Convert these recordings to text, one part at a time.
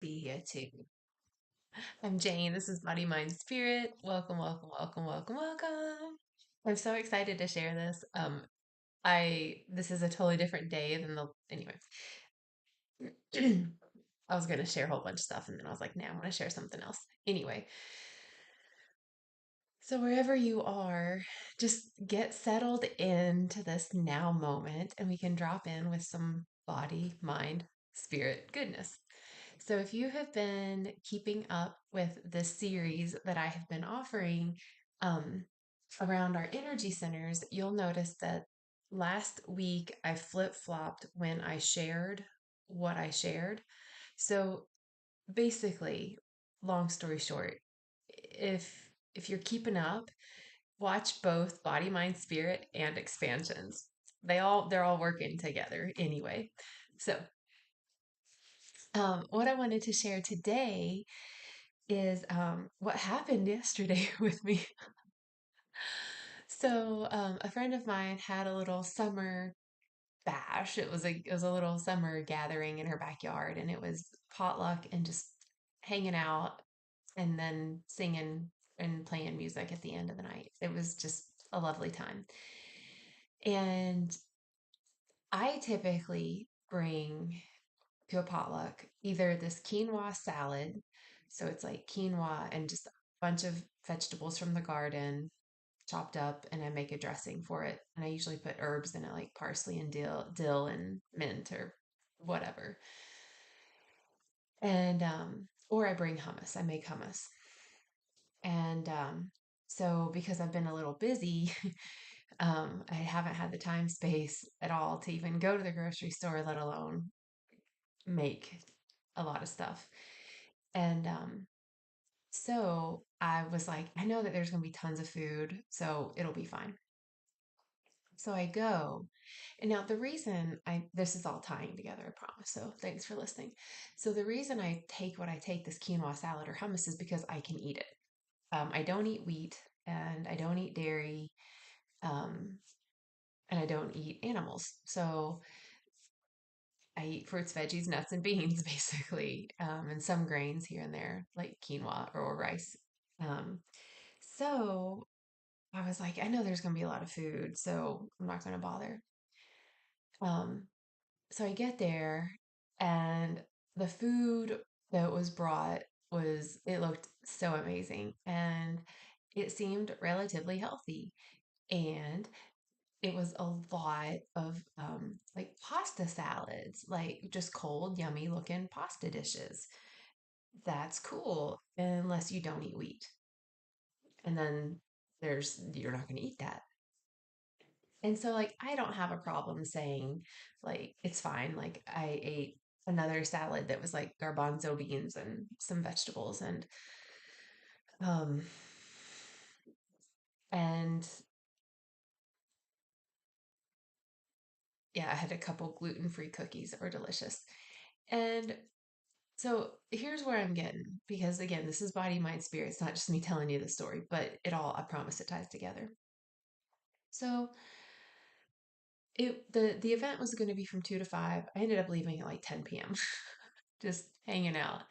Be here too. I'm Jane. This is Body, Mind, Spirit. Welcome, welcome, welcome, welcome, welcome. I'm so excited to share this. This is a totally different day than the anyway. I was gonna share a whole bunch of stuff and then I was like, nah, I want to share something else. Anyway, so wherever you are, just get settled into this now moment and we can drop in with some body, mind, spirit goodness. So, if you have been keeping up with the series that I have been offering um, around our energy centers, you'll notice that last week I flip flopped when I shared what I shared. So, basically, long story short, if you're keeping up, watch both Body, Mind, Spirit and Expansions. They're all working together anyway. So, what I wanted to share today is what happened yesterday with me. So, a friend of mine had a little summer bash. It was a little summer gathering in her backyard, and it was potluck and just hanging out, and then singing and playing music at the end of the night. It was just a lovely time. And I typically bring to a potluck either this quinoa salad, so it's like quinoa and just a bunch of vegetables from the garden chopped up, and I make a dressing for it. And I usually put herbs in it like parsley and dill and mint or whatever. And or I bring hummus. I make hummus. And so because I've been a little busy, I haven't had the time space at all to even go to the grocery store, let alone make a lot of stuff. And so I was like, I know that there's going to be tons of food, so it'll be fine. So I go. And now the reason this is all tying together, I promise. So thanks for listening. So the reason I take what I take, this quinoa salad or hummus, is because I can eat it. I don't eat wheat and I don't eat dairy, um, and I don't eat animals. So I eat fruits, veggies, nuts, and beans, basically, and some grains here and there, like quinoa or rice. Um, so I was like, I know there's going to be a lot of food, so I'm not going to bother. Um, so I get there, and the food that was brought it looked so amazing, and it seemed relatively healthy. And it was a lot of like pasta salads, like just cold, yummy looking pasta dishes. That's cool, unless you don't eat wheat. And then you're not going to eat that. And so, like, I don't have a problem saying, like, it's fine. Like, I ate another salad that was like garbanzo beans and some vegetables um and yeah, I had a couple gluten-free cookies that were delicious. And so here's where I'm getting, because again, this is body, mind, spirit. It's not just me telling you the story, but I promise it ties together. So the event was going to be from 2 to 5. I ended up leaving at like 10 p.m. just hanging out.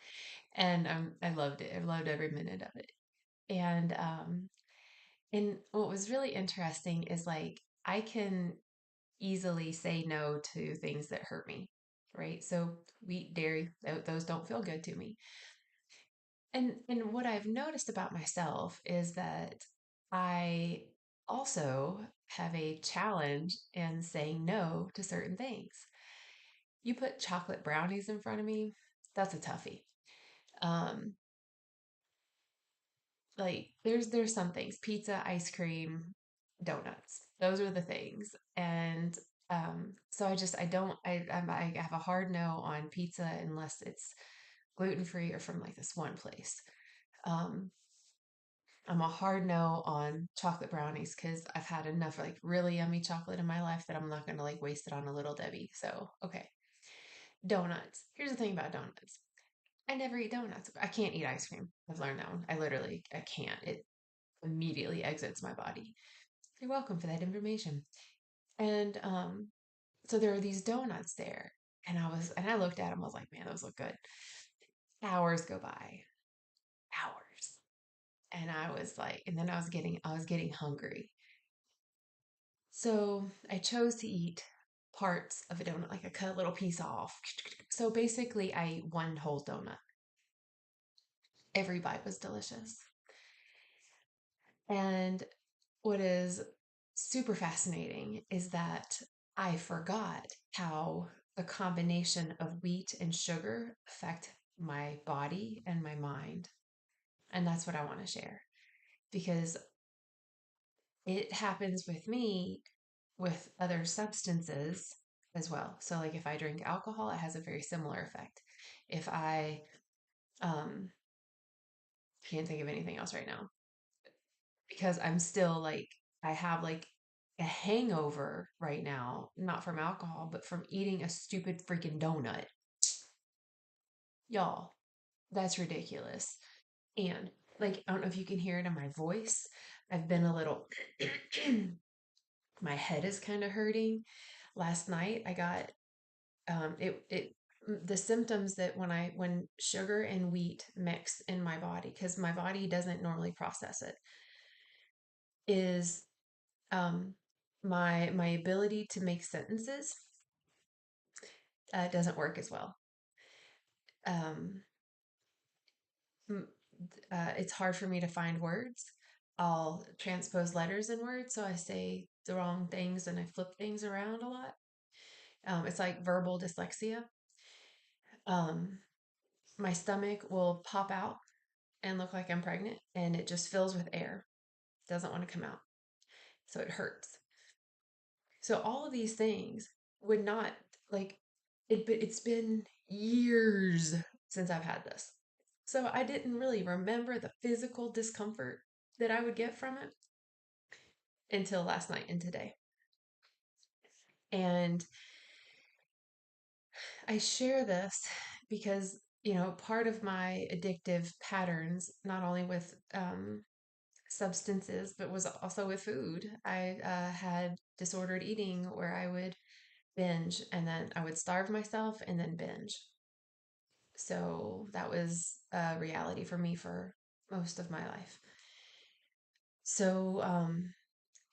And I loved it. I loved every minute of it. And and what was really interesting is like I can easily say no to things that hurt me, right? So wheat, dairy, those don't feel good to me. And what I've noticed about myself is that I also have a challenge in saying no to certain things. You put chocolate brownies in front of me, that's a toughie. Um, like there's some things, pizza, ice cream, donuts. Those are the things. And so I don't I have a hard no on pizza unless it's gluten free or from like this one place. Um, I'm a hard no on chocolate brownies because I've had enough like really yummy chocolate in my life that I'm not gonna like waste it on a little Debbie. So okay, donuts. Here's the thing about donuts. I never eat donuts. I can't eat ice cream. I've learned that one. I can't. It immediately exits my body. You're welcome for that information. And so there are these donuts there. And I looked at them, I was like, man, those look good. Hours go by, hours. And I was like, and then I was getting hungry. So I chose to eat parts of a donut, like I cut a little piece off. So basically, I ate one whole donut. Every bite was delicious. And what is super fascinating is that I forgot how the combination of wheat and sugar affect my body and my mind. And that's what I want to share because it happens with me with other substances as well. So, like if I drink alcohol, it has a very similar effect. If I um, can't think of anything else right now because I'm still like, I have like a hangover right now, not from alcohol, but from eating a stupid freaking donut. Y'all, that's ridiculous. And like, I don't know if you can hear it in my voice. I've been a little, my head is kind of hurting. Last night I got the symptoms that when sugar and wheat mix in my body because my body doesn't normally process it is um my ability to make sentences doesn't work as well. um it's hard for me to find words. I'll transpose letters in words, so I say the wrong things and I flip things around a lot. It's like verbal dyslexia. um my stomach will pop out and look like I'm pregnant, and it just fills with air. It doesn't want to come out. So it hurts. So all of these things would not like it, but it's been years since I've had this. So I didn't really remember the physical discomfort that I would get from it until last night and today. And I share this because, part of my addictive patterns, not only with substances, but was also with food. I had disordered eating where I would binge and then I would starve myself and then binge. So that was a reality for me for most of my life. So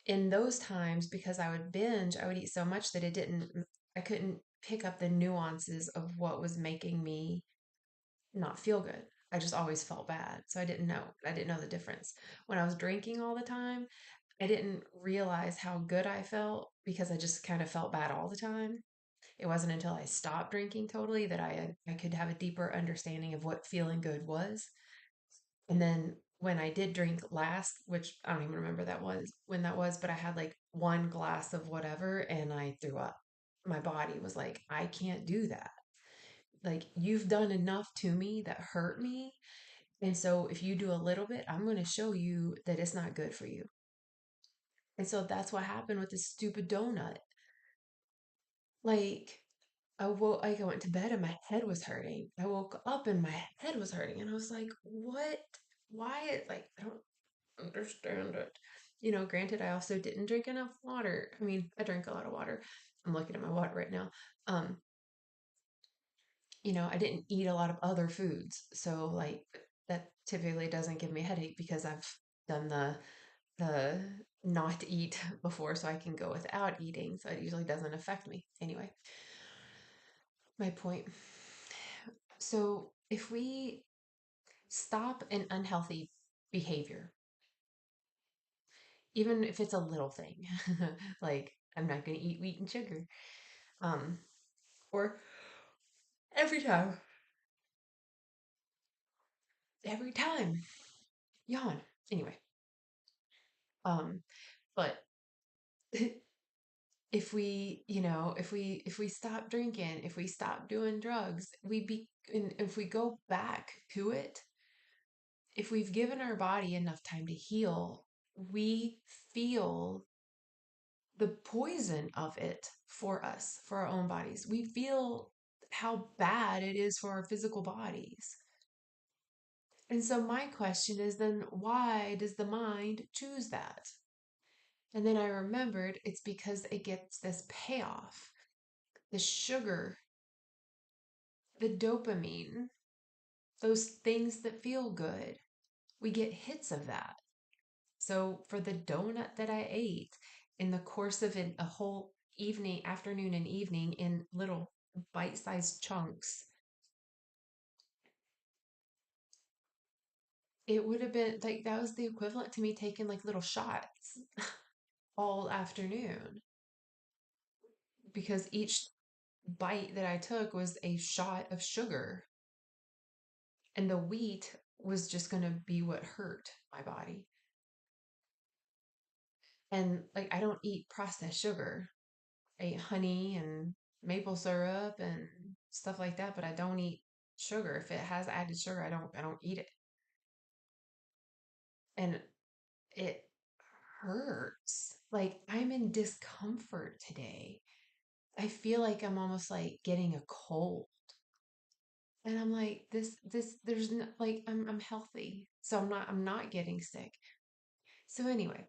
in those times, because I would binge, I would eat so much that I couldn't pick up the nuances of what was making me not feel good. I just always felt bad. So I didn't know the difference. When I was drinking all the time, I didn't realize how good I felt because I just kind of felt bad all the time. It wasn't until I stopped drinking totally that I could have a deeper understanding of what feeling good was. And then when I did drink last, which I don't even remember that was when that was, but I had like one glass of whatever and I threw up. My body was like, I can't do that. Like, you've done enough to me that hurt me. And so if you do a little bit, I'm going to show you that it's not good for you. And so that's what happened with this stupid donut. Like, I went to bed and my head was hurting. I woke up and my head was hurting. And I was like, what? Why? Like, I don't understand it. Granted, I also didn't drink enough water. I mean, I drank a lot of water. I'm looking at my water right now. Um, I didn't eat a lot of other foods. So, like, that typically doesn't give me a headache because I've done the not eat before so I can go without eating. So it usually doesn't affect me. Anyway, my point. So if we stop an unhealthy behavior, even if it's a little thing, like I'm not going to eat wheat and sugar, um, or every time, every time, yawn. Anyway, um, but if we stop drinking, if we stop doing drugs, and if we go back to it, if we've given our body enough time to heal, we feel the poison of it for us, for our own bodies. We feel how bad it is for our physical bodies. And so my question is then why does the mind choose that? And then I remembered it's because it gets this payoff, the sugar, the dopamine. those things that feel good. We get hits of that. So for the donut that I ate in the course of a whole evening, afternoon, and evening in little bite sized chunks, it would have been like that was the equivalent to me taking like little shots all afternoon because each bite that I took was a shot of sugar. And the wheat was just going to be what hurt my body. And like, I don't eat processed sugar. I eat honey and maple syrup and stuff like that, but I don't eat sugar. If it has added sugar, I don't eat it. And it hurts. Like I'm in discomfort today. I feel like I'm almost like getting a cold. And I'm like, there's no, like, I'm healthy. So I'm not getting sick. So anyway,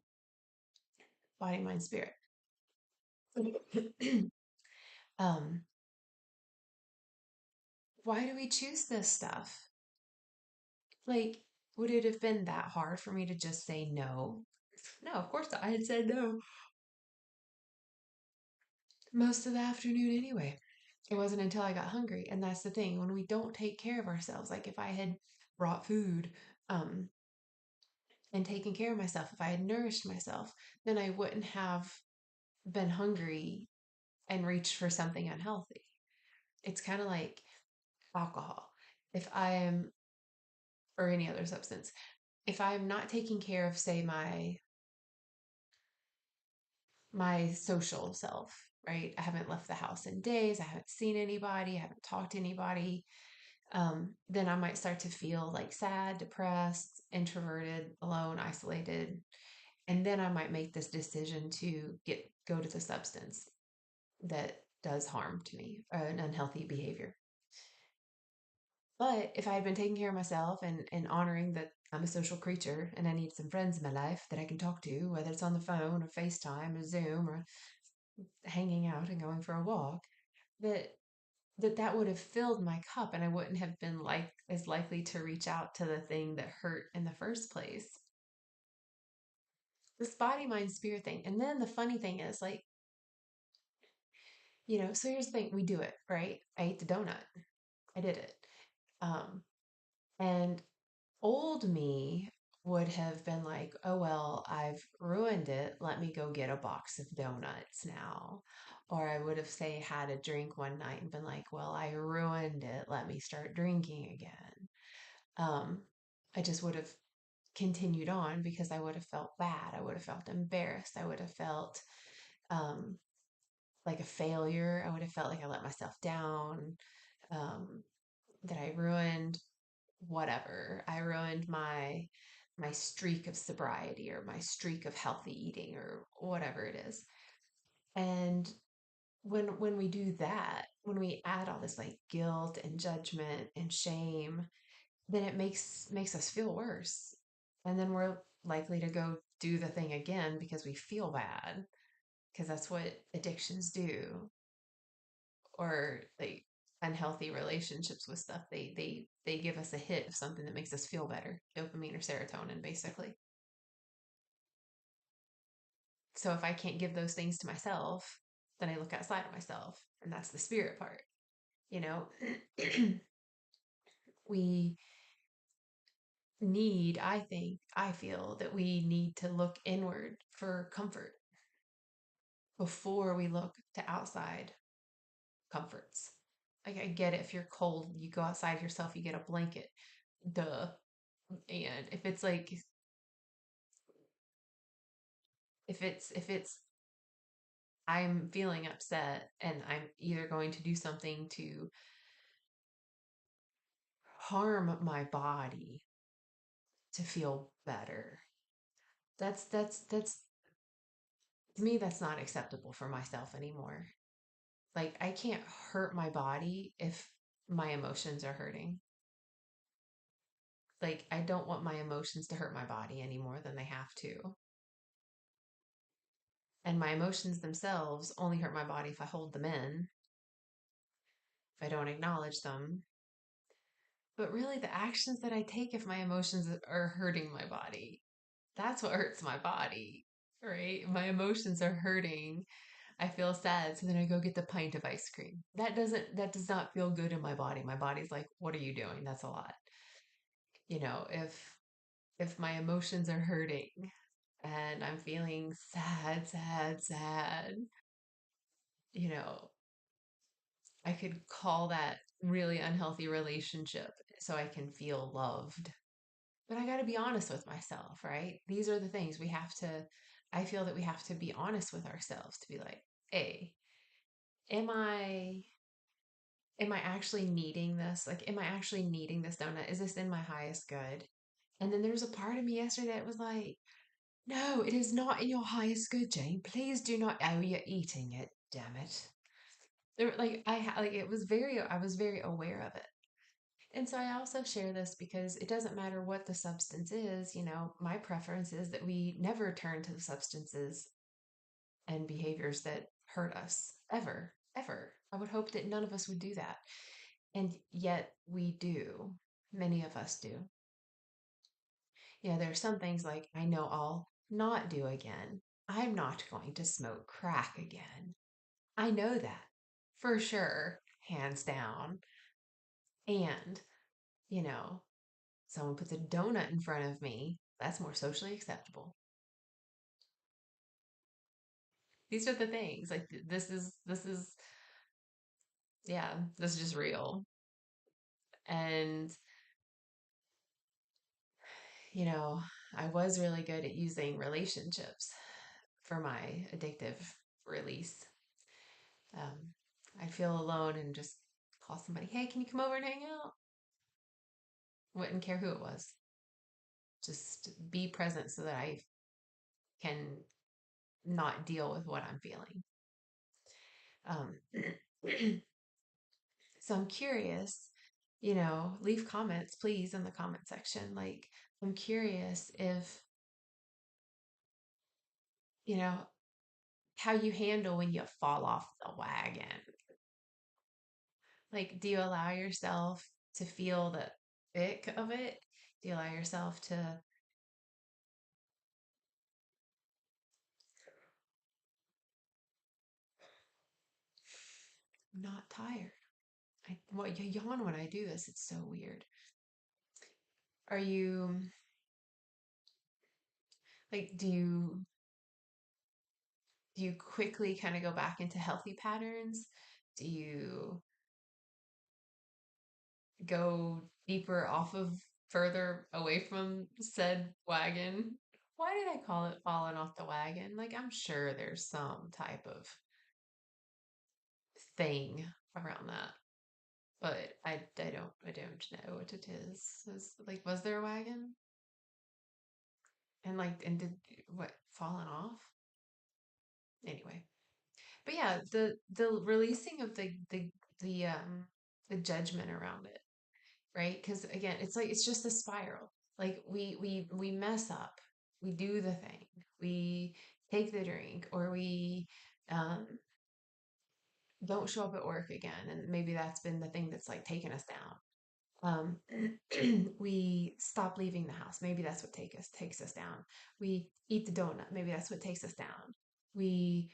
body, mind, spirit. um, why do we choose this stuff? Like, would it have been that hard for me to just say no? No, of course not. I had said no most of the afternoon anyway. It wasn't until I got hungry. And that's the thing. When we don't take care of ourselves, like if I had brought food, um, and taken care of myself, if I had nourished myself, then I wouldn't have been hungry and reached for something unhealthy. It's kind of like alcohol. If I am, or any other substance, if I'm not taking care of, say, my social self, right? I haven't left the house in days, I haven't seen anybody, I haven't talked to anybody, then I might start to feel like sad, depressed, introverted, alone, isolated. And then I might make this decision to go to the substance that does harm to me, an unhealthy behavior. But if I had been taking care of myself and honoring that I'm a social creature and I need some friends in my life that I can talk to, whether it's on the phone or FaceTime or Zoom or hanging out and going for a walk, that that would have filled my cup and I wouldn't have been like as likely to reach out to the thing that hurt in the first place. This body, mind, spirit thing. And then the funny thing is like, so here's the thing, we do it, right? I ate the donut. I did it. Um, and old me would have been like, oh, well, I've ruined it. Let me go get a box of donuts now. Or I would have, say, had a drink one night and been like, well, I ruined it. Let me start drinking again. Um, I just would have continued on because I would have felt bad. I would have felt embarrassed. I would have felt um, like a failure. I would have felt like I let myself down, um, that I ruined whatever. I ruined my streak of sobriety or my streak of healthy eating or whatever it is. And when we do that, when we add all this like guilt and judgment and shame, then it makes us feel worse. And then we're likely to go do the thing again because we feel bad because that's what addictions do, or like unhealthy relationships with stuff. They give us a hit of something that makes us feel better, dopamine or serotonin basically. So if I can't give those things to myself, then I look outside of myself, and that's the spirit part. you know we I feel that we need to look inward for comfort before we look to outside comforts. Like, I get it, if you're cold you go outside yourself, you get a blanket, duh. And if it's I'm feeling upset and I'm either going to do something to harm my body to feel better, that's to me, that's not acceptable for myself anymore. Like, I can't hurt my body if my emotions are hurting. Like, I don't want my emotions to hurt my body any more than they have to. And my emotions themselves only hurt my body if I hold them in, if I don't acknowledge them. But really, the actions that I take if my emotions are hurting my body, that's what hurts my body, right? My emotions are hurting. I feel sad, so then I go get the pint of ice cream. That does not feel good in my body. My body's like, what are you doing? That's a lot. If my emotions are hurting and I'm feeling sad, sad, sad, you know, I could call that really unhealthy relationship so I can feel loved. But I got to be honest with myself, right? These are the things we have to, I feel that we have to be honest with ourselves to be like, hey, am I am I actually needing this? Like, am I actually needing this donut? Is this in my highest good? And then there was a part of me yesterday that was like, no, it is not in your highest good, Jane. Please do not. Oh, you're eating it. Damn it. There, like like it was very. I was very aware of it, and so I also share this because it doesn't matter what the substance is. My preference is that we never turn to the substances and behaviors that hurt us ever, ever. I would hope that none of us would do that, and yet we do. Many of us do. There are some things like I know I'll not do again. I'm not going to smoke crack again. I know that for sure, hands down. And, you know, someone puts a donut in front of me, that's more socially acceptable. These are the things. Like yeah, this is just real. And, you know, I was really good at using relationships for my addictive release. Um, I'd feel alone and just call somebody, hey, can you come over and hang out? Wouldn't care who it was. Just be present so that I can not deal with what I'm feeling. Um, so I'm curious, leave comments, please, in the comment section. Like, I'm curious if, you know, how you handle when you fall off the wagon. Like, do you allow yourself to feel the ick of it? Do you allow yourself to not tired? You yawn when I do this. It's so weird. Are you like, do you quickly kind of go back into healthy patterns? Do you go deeper off of further away from said wagon? Why did I call it falling off the wagon? Like, I'm sure there's some type of thing around that, but I don't know what it is. Like, was there a wagon? And did what falling off? Anyway, but yeah, the releasing of the judgment around it, right? Because again, it's like it's just a spiral. Like we mess up, we do the thing, we take the drink, or we um, don't show up at work again, and maybe that's been the thing that's like taken us down. We stop leaving the house. Maybe that's what takes us down. We eat the donut. Maybe that's what takes us down. We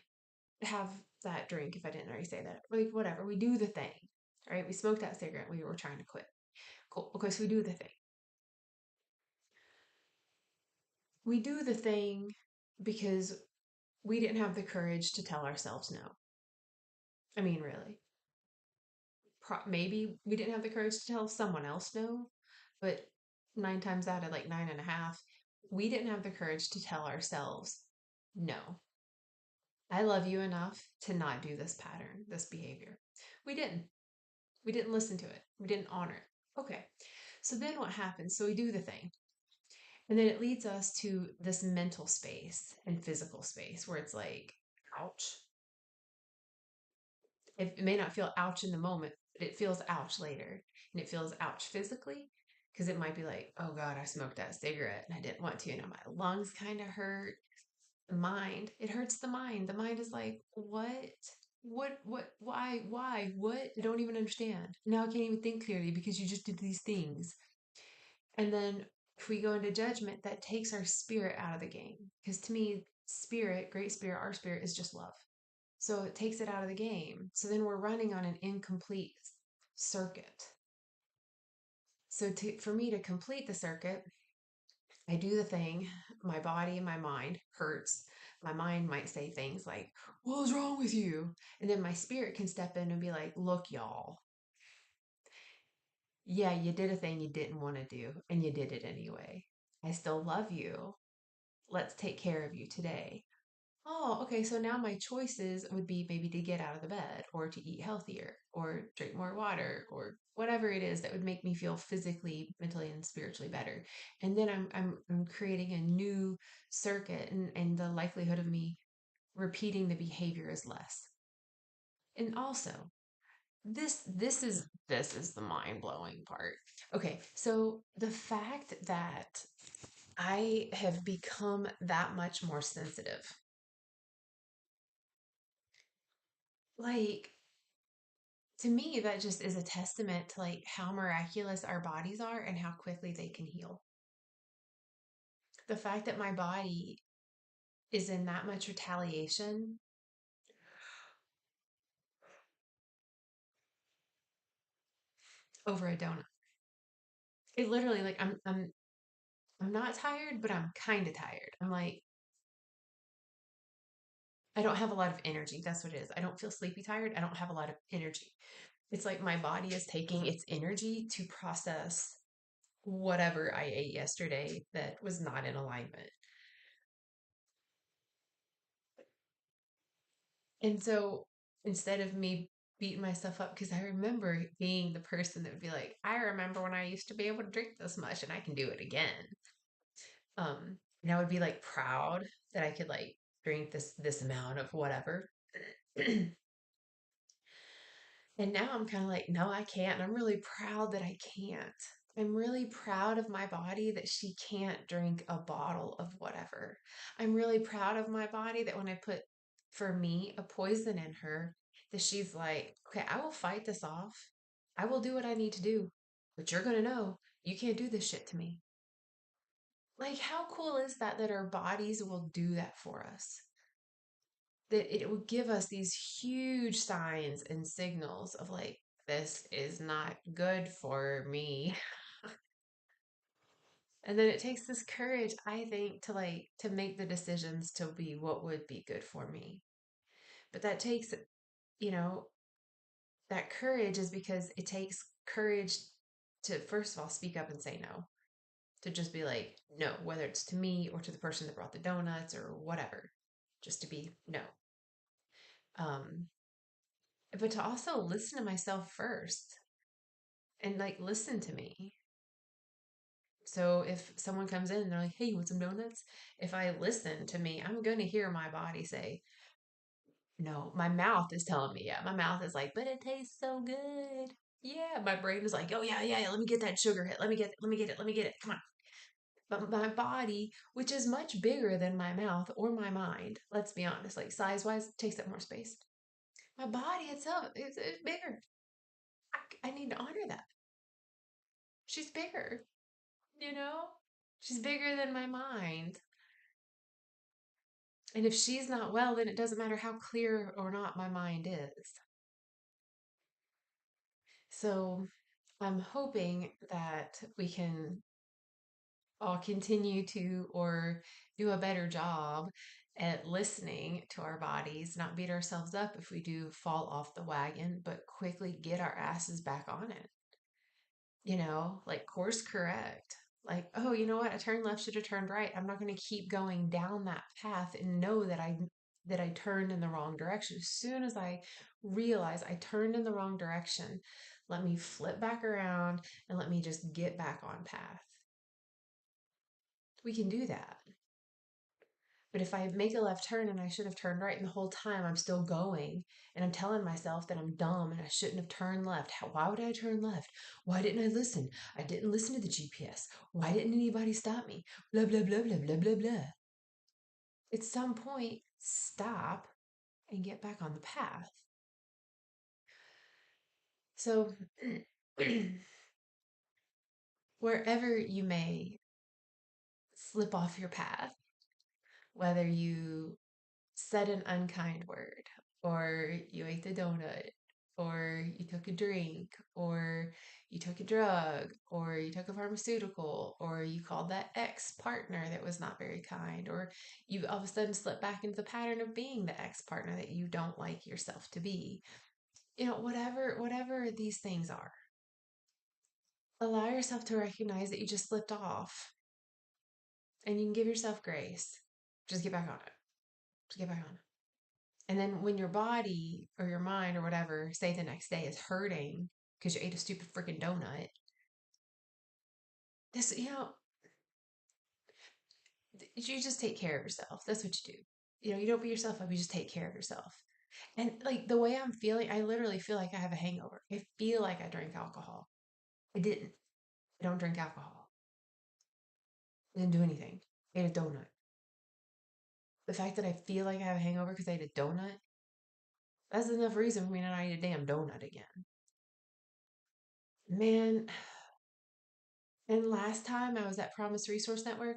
have that drink if I didn't already say that. Like whatever. We do the thing. Right? We smoked that cigarette. We were trying to quit. Cool. Okay, so we do the thing. We do the thing because we didn't have the courage to tell ourselves no. I mean, really. Maybe we didn't have the courage to tell someone else no, but nine times out of like nine and a half, we didn't have the courage to tell ourselves no. I love you enough to not do this pattern, this behavior. We didn't. We didn't listen to it. We didn't honor it. Okay. So then what happens? So we do the thing. And then it leads us to this mental space and physical space where it's like, ouch. It may not feel ouch in the moment, but it feels ouch later. And it feels ouch physically because it might be like, oh God, I smoked that cigarette and I didn't want to. My lungs kind of hurt. The mind, it hurts the mind. The mind is like, what? what? I don't even understand. Now I can't even think clearly because you just did these things. And then if we go into judgment, that takes our spirit out of the game. Because to me, spirit, great spirit, our spirit is just love. So it takes it out of the game. So then we're running on an incomplete circuit. So for me to complete the circuit, I do the thing. My body and my mind hurts. My mind might say things like, "What's wrong with you?" And then my spirit can step in and be like, "Look, y'all. Yeah, you did a thing you didn't want to do, and you did it anyway. I still love you. Let's take care of you today." Oh, okay. So now my choices would be maybe to get out of the bed or to eat healthier or drink more water or whatever it is that would make me feel physically, mentally, and spiritually better. And then I'm creating a new circuit, and the likelihood of me repeating the behavior is less. And also, this is the mind-blowing part. Okay, so the fact that I have become that much more sensitive, like, to me, that just is a testament to like how miraculous our bodies are and how quickly they can heal. The fact that my body is in that much retaliation over a donut. It literally, like, I'm not tired, but I'm kind of tired. I'm like, I don't have a lot of energy. That's what it is. I don't feel sleepy tired. I don't have a lot of energy. It's like my body is taking its energy to process whatever I ate yesterday that was not in alignment. And so instead of me beating myself up, because I remember being the person that would be like, I remember when I used to be able to drink this much and I can do it again. And I would be like proud that I could like drink this amount of whatever. And now I'm kind of like, no, I can't. And I'm really proud that I can't. I'm really proud of my body that she can't drink a bottle of whatever. I'm really proud of my body that when I put, for me, a poison in her, that she's like, okay, I will fight this off. I will do what I need to do. But you're going to know you can't do this shit to me. Like, how cool is that that our bodies will do that for us? That it will give us these huge signs and signals of like, this is not good for me. And then it takes this courage, I think, to like to make the decisions to be what would be good for me. But that takes, you know, that courage is because it takes courage to first of all speak up and say no. To just be like, no, whether it's to me or to the person that brought the donuts or whatever. Just to be no. Um, but to also listen to myself first and like listen to me. So if someone comes in and they're like, "Hey, you want some donuts?" If I listen to me, I'm going to hear my body say, "No." My mouth is telling me, yeah. My mouth is like, "But it tastes so good." Yeah, my brain is like, "Oh yeah, yeah, yeah, let me get that sugar hit. Let me get it. Come on." But my body, which is much bigger than my mouth or my mind, let's be honest, like size-wise, takes up more space. My body itself is bigger. I need to honor that. She's bigger, you know? She's bigger than my mind. And if she's not well, then it doesn't matter how clear or not my mind is. So I'm hoping that we can all continue to or do a better job at listening to our bodies, not beat ourselves up if we do fall off the wagon, but quickly get our asses back on it. Like course correct. Like, oh, you know what? I turned left, should have turned right. I'm not going to keep going down that path and know that I turned in the wrong direction. As soon as I realize I turned in the wrong direction, let me flip back around and let me just get back on path. We can do that. But if I make a left turn and I should have turned right, and the whole time I'm still going, and I'm telling myself that I'm dumb and I shouldn't have turned left, why would I turn left? Why didn't I listen? I didn't listen to the GPS. Why didn't anybody stop me? Blah, blah, blah, blah, blah, blah, blah. At some point, stop and get back on the path. So, wherever you may slip off your path, whether you said an unkind word, or you ate the donut, or you took a drink, or you took a drug, or you took a pharmaceutical, or you called that ex partner that was not very kind, or you all of a sudden slip back into the pattern of being the ex partner that you don't like yourself to be. Whatever these things are, allow yourself to recognize that you just slipped off and you can give yourself grace. Just get back on it. Just get back on it. And then when your body or your mind or whatever, say the next day is hurting because you ate a stupid freaking donut, this, you just take care of yourself. That's what you do. You don't beat yourself up, you just take care of yourself. And like the way I'm feeling, I literally feel like I have a hangover. I feel like I drank alcohol. I didn't. I don't drink alcohol. I didn't do anything. I ate a donut. The fact that I feel like I have a hangover because I ate a donut, that's enough reason for me to not eat a damn donut again. Man, and last time I was at Promise Resource Network,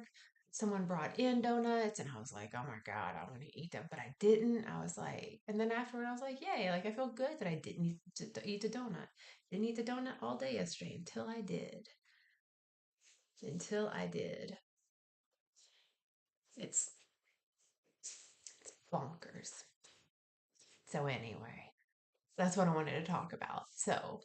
someone brought in donuts and I was like, oh my God, I want to eat them. But I didn't. I was like, and then afterward, I was like, yay, like I feel good that I didn't eat the donut. Didn't eat the donut all day yesterday until I did. Until I did. It's, it's bonkers. So, anyway, that's what I wanted to talk about. So,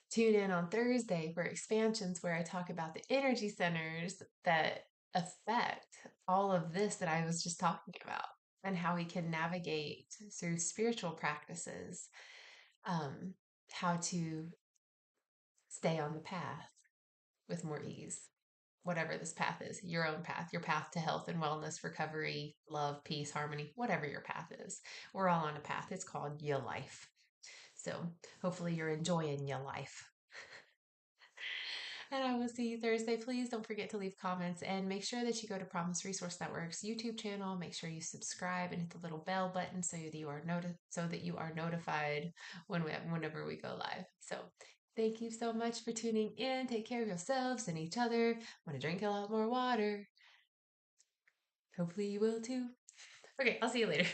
tune in on Thursday for expansions where I talk about the energy centers that affect all of this that I was just talking about and how we can navigate through spiritual practices, um, how to stay on the path with more ease. Whatever this path is, your own path, your path to health and wellness, recovery, love, peace, harmony, whatever your path is. We're all on a path. It's called your life. So hopefully you're enjoying your life. And I will see you Thursday. Please don't forget to leave comments and make sure that you go to Promise Resource Network's YouTube channel. Make sure you subscribe and hit the little bell button so that you are notified whenever we go live. So thank you so much for tuning in. Take care of yourselves and each other. Want to drink a lot more water. Hopefully you will too. Okay, I'll see you later.